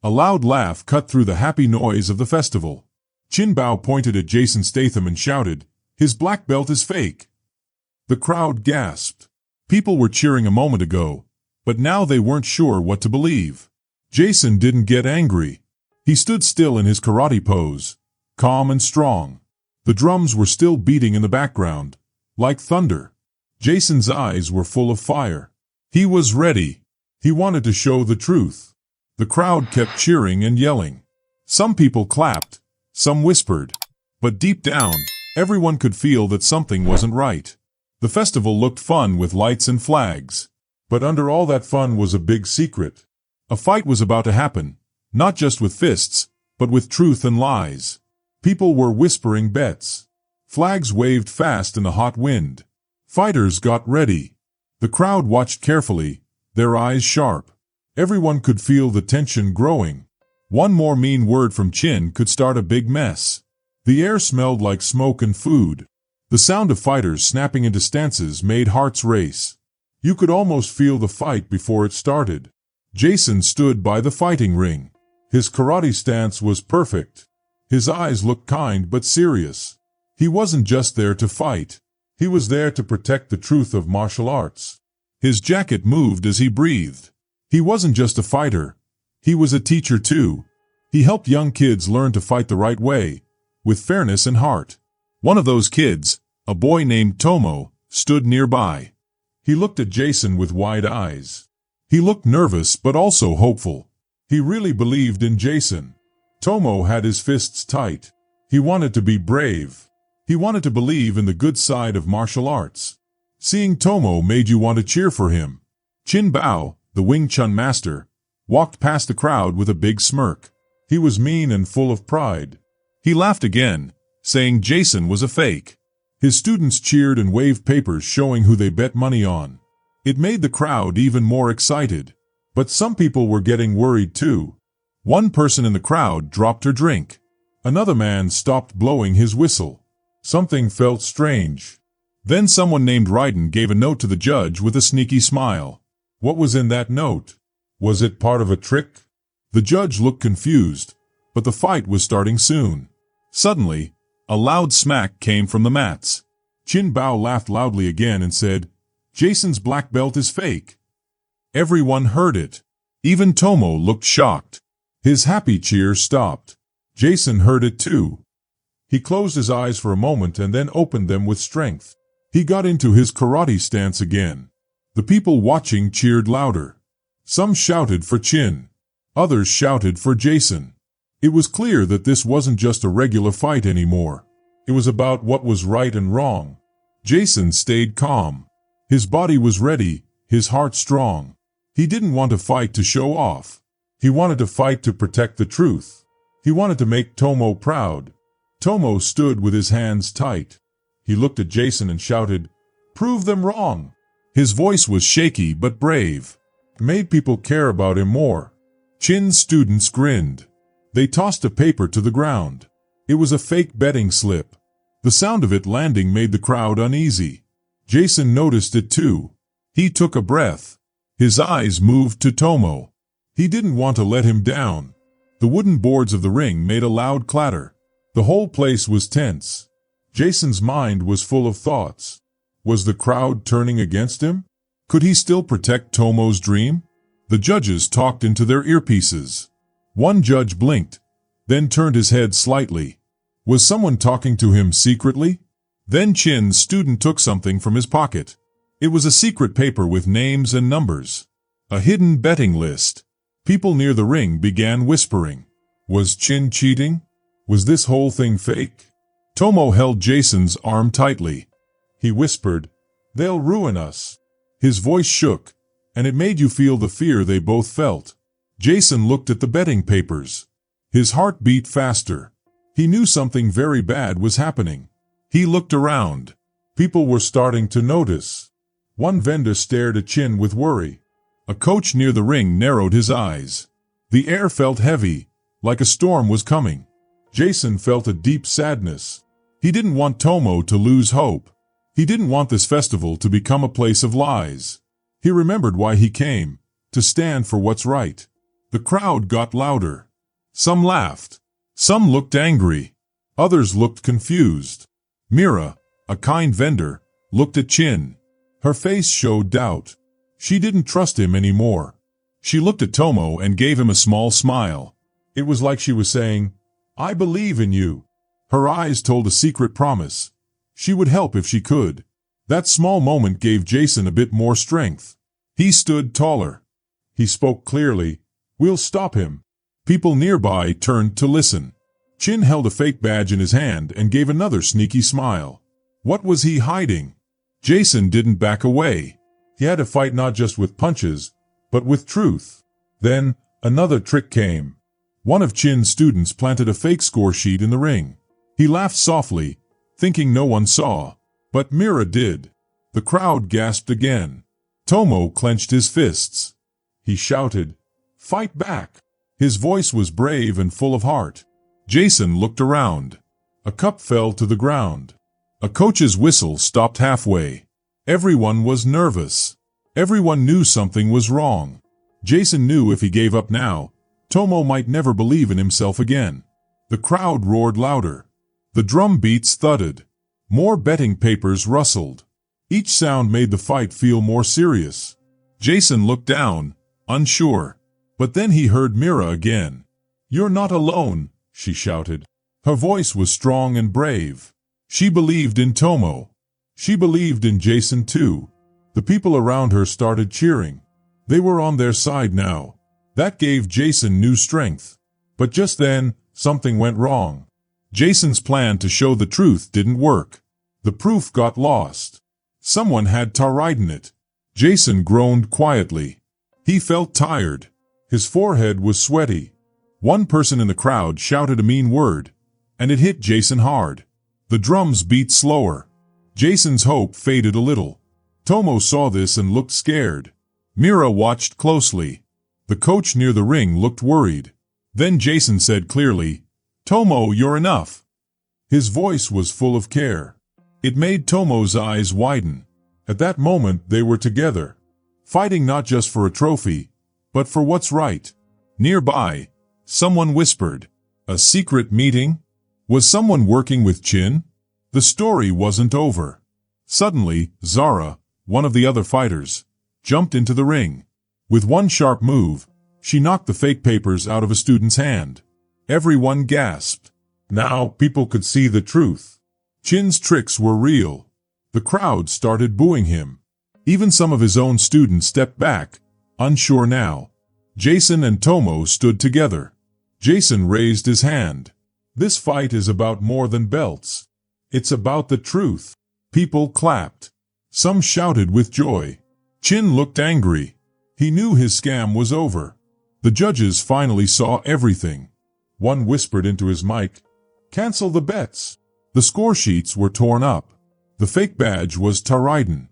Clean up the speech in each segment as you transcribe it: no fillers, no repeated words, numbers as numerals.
A loud laugh cut through the happy noise of the festival. Chun pointed at Jason Statham and shouted, "His black belt is fake." The crowd gasped. People were cheering a moment ago, but now they weren't sure what to believe. Jason didn't get angry. He stood still in his karate pose, calm and strong. The drums were still beating in the background, like thunder. Jason's eyes were full of fire. He was ready. He wanted to show the truth. The crowd kept cheering and yelling. Some people clapped, some whispered. But deep down, everyone could feel that something wasn't right. The festival looked fun with lights and flags. But under all that fun was a big secret. A fight was about to happen, not just with fists, but with truth and lies. People were whispering bets. Flags waved fast in the hot wind. Fighters got ready. The crowd watched carefully, their eyes sharp. Everyone could feel the tension growing. One more mean word from Chun could start a big mess. The air smelled like smoke and food. The sound of fighters snapping into stances made hearts race. You could almost feel the fight before it started. Jason stood by the fighting ring. His karate stance was perfect. His eyes looked kind but serious. He wasn't just there to fight. He was there to protect the truth of martial arts. His jacket moved as he breathed. He wasn't just a fighter. He was a teacher too. He helped young kids learn to fight the right way, with fairness and heart. One of those kids, a boy named Tomo, stood nearby. He looked at Jason with wide eyes. He looked nervous but also hopeful. He really believed in Jason. Tomo had his fists tight. He wanted to be brave. He wanted to believe in the good side of martial arts. Seeing Tomo made you want to cheer for him. Chun Bao, the Wing Chun master, walked past the crowd with a big smirk. He was mean and full of pride. He laughed again, saying Jason was a fake. His students cheered and waved papers showing who they bet money on. It made the crowd even more excited. But some people were getting worried too. One person in the crowd dropped her drink. Another man stopped blowing his whistle. Something felt strange. Then someone named Raiden gave a note to the judge with a sneaky smile. What was in that note? Was it part of a trick? The judge looked confused, but the fight was starting soon. Suddenly, a loud smack came from the mats. Chun Bao laughed loudly again and said, "Jason's black belt is fake." Everyone heard it. Even Tomo looked shocked. His happy cheer stopped. Jason heard it too. He closed his eyes for a moment and then opened them with strength. He got into his karate stance again. The people watching cheered louder. Some shouted for Chun. Others shouted for Jason. It was clear that this wasn't just a regular fight anymore. It was about what was right and wrong. Jason stayed calm. His body was ready, his heart strong. He didn't want to fight to show off. He wanted to fight to protect the truth. He wanted to make Tomo proud. Tomo stood with his hands tight. He looked at Jason and shouted, "Prove them wrong." His voice was shaky but brave. It made people care about him more. Chun's students grinned. They tossed a paper to the ground. It was a fake betting slip. The sound of it landing made the crowd uneasy. Jason noticed it too. He took a breath. His eyes moved to Tomo. He didn't want to let him down. The wooden boards of the ring made a loud clatter. The whole place was tense. Jason's mind was full of thoughts. Was the crowd turning against him? Could he still protect Tomo's dream? The judges talked into their earpieces. One judge blinked, then turned his head slightly. Was someone talking to him secretly? Then Chun's student took something from his pocket. It was a secret paper with names and numbers. A hidden betting list. People near the ring began whispering. Was Chun cheating? Was this whole thing fake? Tomo held Jason's arm tightly. He whispered, "They'll ruin us." His voice shook, and it made you feel the fear they both felt. Jason looked at the betting papers. His heart beat faster. He knew something very bad was happening. He looked around. People were starting to notice. One vendor stared at Chun with worry. A coach near the ring narrowed his eyes. The air felt heavy, like a storm was coming. Jason felt a deep sadness. He didn't want Tomo to lose hope. He didn't want this festival to become a place of lies. He remembered why he came, to stand for what's right. The crowd got louder. Some laughed. Some looked angry. Others looked confused. Mira, a kind vendor, looked at Chun. Her face showed doubt. She didn't trust him anymore. She looked at Tomo and gave him a small smile. It was like she was saying, "I believe in you." Her eyes told a secret promise. She would help if she could. That small moment gave Jason a bit more strength. He stood taller. He spoke clearly. "We'll stop him." People nearby turned to listen. Chun held a fake badge in his hand and gave another sneaky smile. What was he hiding? Jason didn't back away. He had to fight not just with punches, but with truth. Then, another trick came. One of Chun's students planted a fake score sheet in the ring. He laughed softly, thinking no one saw. But Mira did. The crowd gasped again. Tomo clenched his fists. He shouted, "Fight back!" His voice was brave and full of heart. Jason looked around. A cup fell to the ground. A coach's whistle stopped halfway. Everyone was nervous. Everyone knew something was wrong. Jason knew if he gave up now, Tomo might never believe in himself again. The crowd roared louder. The drum beats thudded. More betting papers rustled. Each sound made the fight feel more serious. Jason looked down, unsure. But then he heard Mira again. "You're not alone," she shouted. Her voice was strong and brave. She believed in Tomo. She believed in Jason too. The people around her started cheering. They were on their side now. That gave Jason new strength. But just then, something went wrong. Jason's plan to show the truth didn't work. The proof got lost. Someone had tauride it. Jason groaned quietly. He felt tired. His forehead was sweaty. One person in the crowd shouted a mean word, and it hit Jason hard. The drums beat slower. Jason's hope faded a little. Tomo saw this and looked scared. Mira watched closely. The coach near the ring looked worried. Then Jason said clearly, "Tomo, you're enough." His voice was full of care. It made Tomo's eyes widen. At that moment they were together, fighting not just for a trophy, but for what's right. Nearby, someone whispered, "A secret meeting?" Was someone working with Chun? The story wasn't over. Suddenly, Zara, one of the other fighters, jumped into the ring. With one sharp move, she knocked the fake papers out of a student's hand. Everyone gasped. Now people could see the truth. Chun's tricks were real. The crowd started booing him. Even some of his own students stepped back, unsure now. Jason and Tomo stood together. Jason raised his hand. "This fight is about more than belts. It's about the truth." People clapped. Some shouted with joy. Chun looked angry. He knew his scam was over. The judges finally saw everything. One whispered into his mic, "Cancel the bets." The score sheets were torn up. The fake badge was tauride.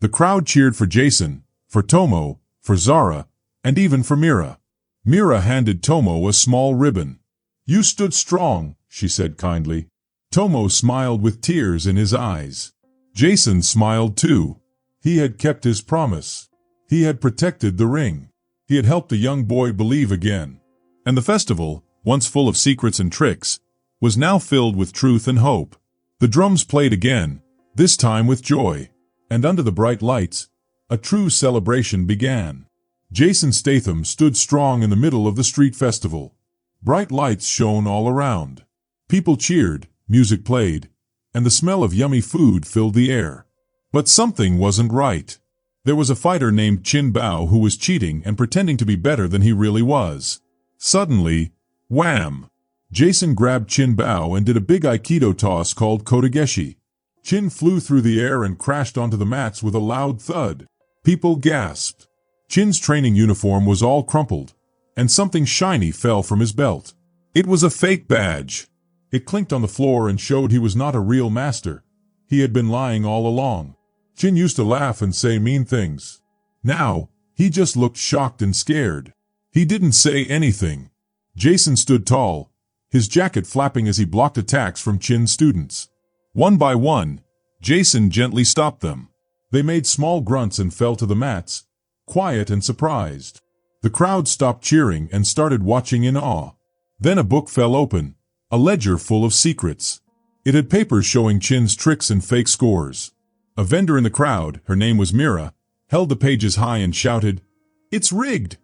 The crowd cheered for Jason, for Tomo, for Zara, and even for Mira. Mira handed Tomo a small ribbon. "You stood strong," she said kindly. Tomo smiled with tears in his eyes. Jason smiled too. He had kept his promise. He had protected the ring. He had helped the young boy believe again. And the festival, once full of secrets and tricks, was now filled with truth and hope. The drums played again, this time with joy. And under the bright lights, a true celebration began. Jason Statham stood strong in the middle of the street festival. Bright lights shone all around. People cheered, music played, and the smell of yummy food filled the air. But something wasn't right. There was a fighter named Chun Bao who was cheating and pretending to be better than he really was. Suddenly, wham! Jason grabbed Chun Bao and did a big Aikido toss called Kotegeshi. Chun flew through the air and crashed onto the mats with a loud thud. People gasped. Chun's training uniform was all crumpled, and something shiny fell from his belt. It was a fake badge. It clinked on the floor and showed he was not a real master. He had been lying all along. Chun used to laugh and say mean things. Now, he just looked shocked and scared. He didn't say anything. Jason stood tall, his jacket flapping as he blocked attacks from Chun's students. One by one, Jason gently stopped them. They made small grunts and fell to the mats, quiet and surprised. The crowd stopped cheering and started watching in awe. Then a book fell open, a ledger full of secrets. It had papers showing Chun's tricks and fake scores. A vendor in the crowd, her name was Mira, held the pages high and shouted, "It's rigged!"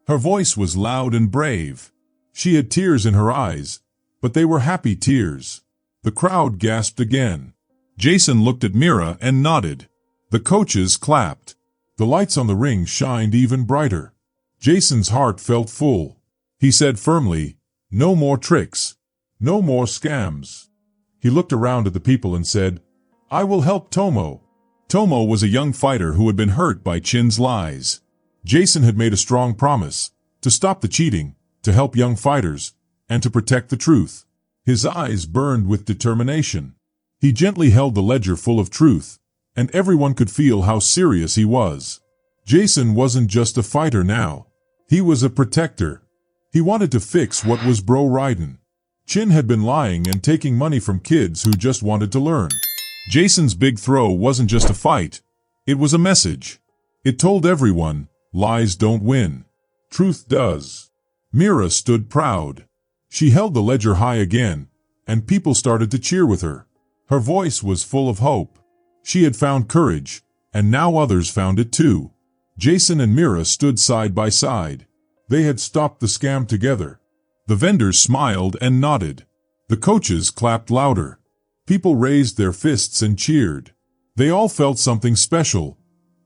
Her voice was loud and brave. She had tears in her eyes, but they were happy tears. The crowd gasped again. Jason looked at Mira and nodded. The coaches clapped. The lights on the ring shined even brighter. Jason's heart felt full. He said firmly, "No more tricks. No more scams." He looked around at the people and said, "I will help Tomo." Tomo was a young fighter who had been hurt by Chun's lies. Jason had made a strong promise to stop the cheating, to help young fighters, and to protect the truth. His eyes burned with determination. He gently held the ledger full of truth, and everyone could feel how serious he was. Jason wasn't just a fighter now. He was a protector. He wanted to fix what was bro-ridden. Chun had been lying and taking money from kids who just wanted to learn. Jason's big throw wasn't just a fight. It was a message. It told everyone, lies don't win. Truth does. Mira stood proud. She held the ledger high again, and people started to cheer with her. Her voice was full of hope. She had found courage, and now others found it too. Jason and Mira stood side by side. They had stopped the scam together. The vendors smiled and nodded. The coaches clapped louder. People raised their fists and cheered. They all felt something special.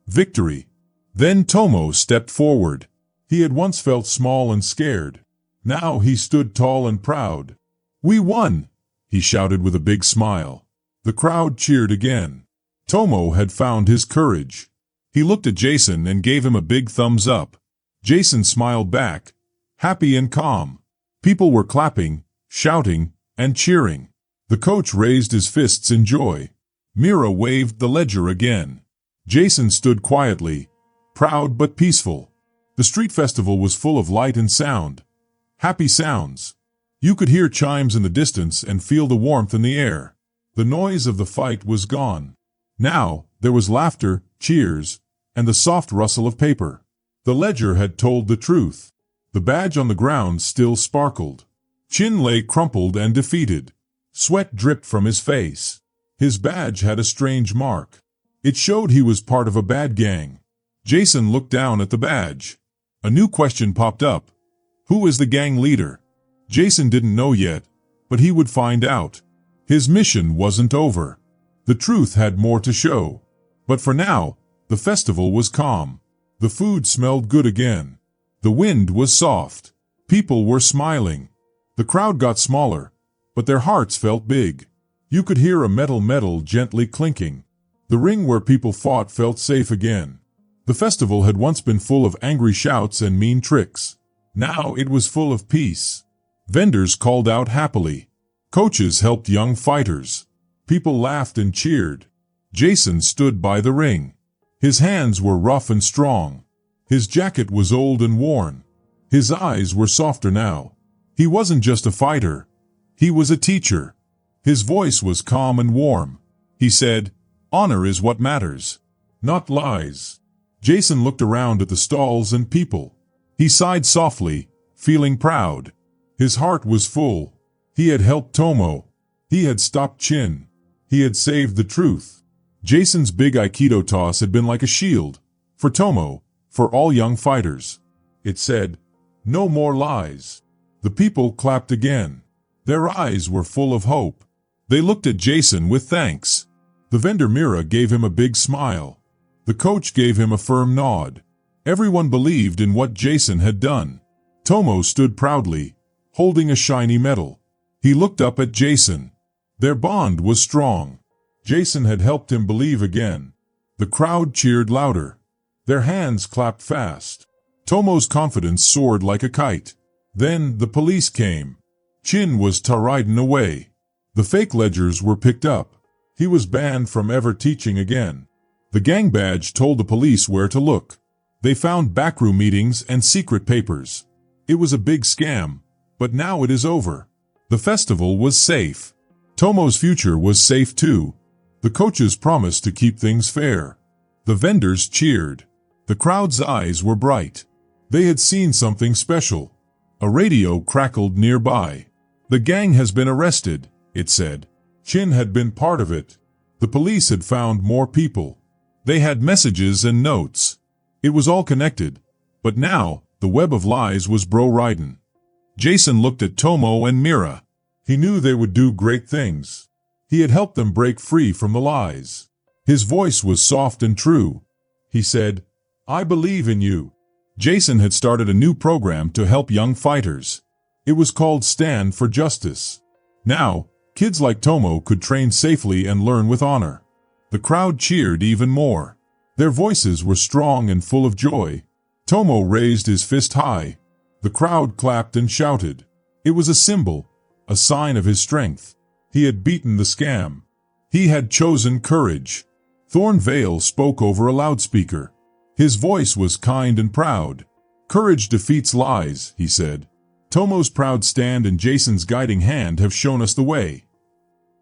Victory. Then Tomo stepped forward. He had once felt small and scared. Now he stood tall and proud. "We won!" he shouted with a big smile. The crowd cheered again. Tomo had found his courage. He looked at Jason and gave him a big thumbs up. Jason smiled back, happy and calm. People were clapping, shouting, and cheering. The coach raised his fists in joy. Mira waved the ledger again. Jason stood quietly, proud but peaceful. The street festival was full of light and sound. Happy sounds. You could hear chimes in the distance and feel the warmth in the air. The noise of the fight was gone. Now, there was laughter, cheers, and the soft rustle of paper. The ledger had told the truth. The badge on the ground still sparkled. Chun lay crumpled and defeated. Sweat dripped from his face. His badge had a strange mark. It showed he was part of a bad gang. Jason looked down at the badge. A new question popped up. Who is the gang leader? Jason didn't know yet, but he would find out. His mission wasn't over. The truth had more to show. But for now, the festival was calm. The food smelled good again. The wind was soft. People were smiling. The crowd got smaller, but their hearts felt big. You could hear a metal gently clinking. The ring where people fought felt safe again. The festival had once been full of angry shouts and mean tricks. Now it was full of peace. Vendors called out happily. Coaches helped young fighters. People laughed and cheered. Jason stood by the ring. His hands were rough and strong. His jacket was old and worn. His eyes were softer now. He wasn't just a fighter. He was a teacher. His voice was calm and warm. He said, "Honor is what matters, not lies." Jason looked around at the stalls and people. He sighed softly, feeling proud. His heart was full. He had helped Tomo. He had stopped Chun. He had saved the truth. Jason's big Aikido toss had been like a shield. For Tomo, for all young fighters. It said, "No more lies." The people clapped again. Their eyes were full of hope. They looked at Jason with thanks. The vendor Mira gave him a big smile. The coach gave him a firm nod. Everyone believed in what Jason had done. Tomo stood proudly, holding a shiny medal. He looked up at Jason. Their bond was strong. Jason had helped him believe again. The crowd cheered louder. Their hands clapped fast. Tomo's confidence soared like a kite. Then the police came. Chun was ridden away. The fake ledgers were picked up. He was banned from ever teaching again. The gang badge told the police where to look. They found backroom meetings and secret papers. It was a big scam, but now it is over. The festival was safe. Tomo's future was safe too. The coaches promised to keep things fair. The vendors cheered. The crowd's eyes were bright. They had seen something special. A radio crackled nearby. "The gang has been arrested," it said. Chun had been part of it. The police had found more people. They had messages and notes. It was all connected. But now, the web of lies was riding. Jason looked at Tomo and Mira. He knew they would do great things. He had helped them break free from the lies. His voice was soft and true. He said, "I believe in you." Jason had started a new program to help young fighters. It was called Stand for Justice. Now, kids like Tomo could train safely and learn with honor. The crowd cheered even more. Their voices were strong and full of joy. Tomo raised his fist high. The crowd clapped and shouted. It was a symbol, a sign of his strength. He had beaten the scam. He had chosen courage. Thornvale spoke over a loudspeaker. His voice was kind and proud. "Courage defeats lies," he said. "Tomo's proud stand and Jason's guiding hand have shown us the way."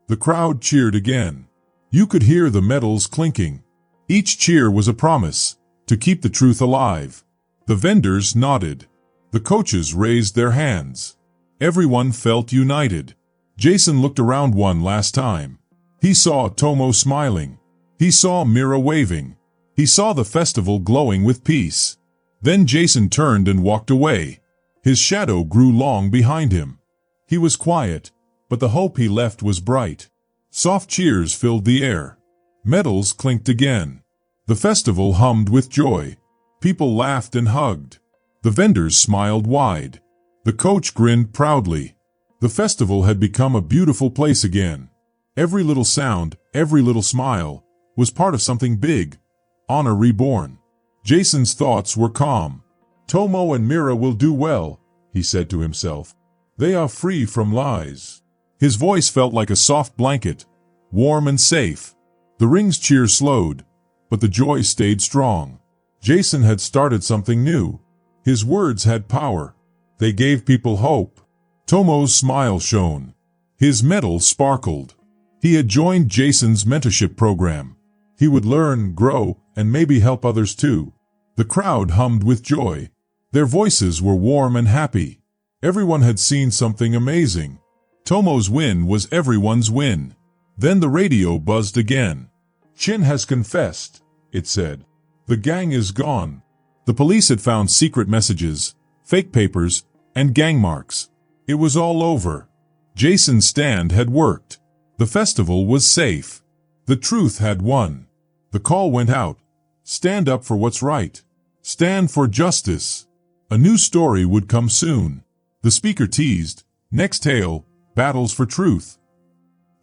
The crowd cheered again. You could hear the medals clinking. Each cheer was a promise to keep the truth alive. The vendors nodded. The coaches raised their hands. Everyone felt united. Jason looked around one last time. He saw Tomo smiling. He saw Mira waving. He saw the festival glowing with peace. Then Jason turned and walked away. His shadow grew long behind him. He was quiet, but the hope he left was bright. Soft cheers filled the air. Medals clinked again. The festival hummed with joy. People laughed and hugged. The vendors smiled wide. The coach grinned proudly. The festival had become a beautiful place again. Every little sound, every little smile, was part of something big. Honor reborn. Jason's thoughts were calm. Tomo and Mira will do well, he said to himself. They are free from lies. His voice felt like a soft blanket, warm and safe. The ring's cheers slowed, but the joy stayed strong. Jason had started something new. His words had power. They gave people hope. Tomo's smile shone. His medal sparkled. He had joined Jason's mentorship program. He would learn, grow, and maybe help others too. The crowd hummed with joy. Their voices were warm and happy. Everyone had seen something amazing. Tomo's win was everyone's win. Then the radio buzzed again. Chun has confessed, it said. The gang is gone. The police had found secret messages, fake papers, and gang marks. It was all over. Jason's stand had worked. The festival was safe. The truth had won. The call went out. Stand up for what's right. Stand for justice. A new story would come soon. The speaker teased, next tale, battles for truth.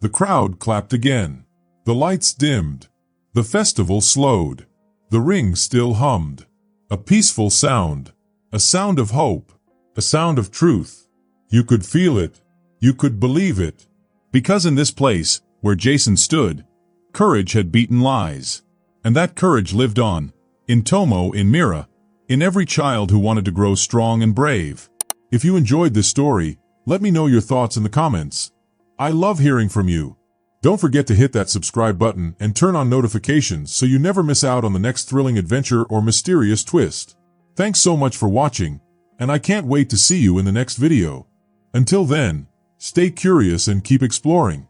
The crowd clapped again. The lights dimmed. The festival slowed. The ring still hummed. A peaceful sound. A sound of hope. A sound of truth. You could feel it. You could believe it. Because in this place, where Jason stood, courage had beaten lies. And that courage lived on, in Tomo, in Mira, in every child who wanted to grow strong and brave. If you enjoyed this story, let me know your thoughts in the comments. I love hearing from you. Don't forget to hit that subscribe button and turn on notifications so you never miss out on the next thrilling adventure or mysterious twist. Thanks so much for watching, and I can't wait to see you in the next video. Until then, stay curious and keep exploring.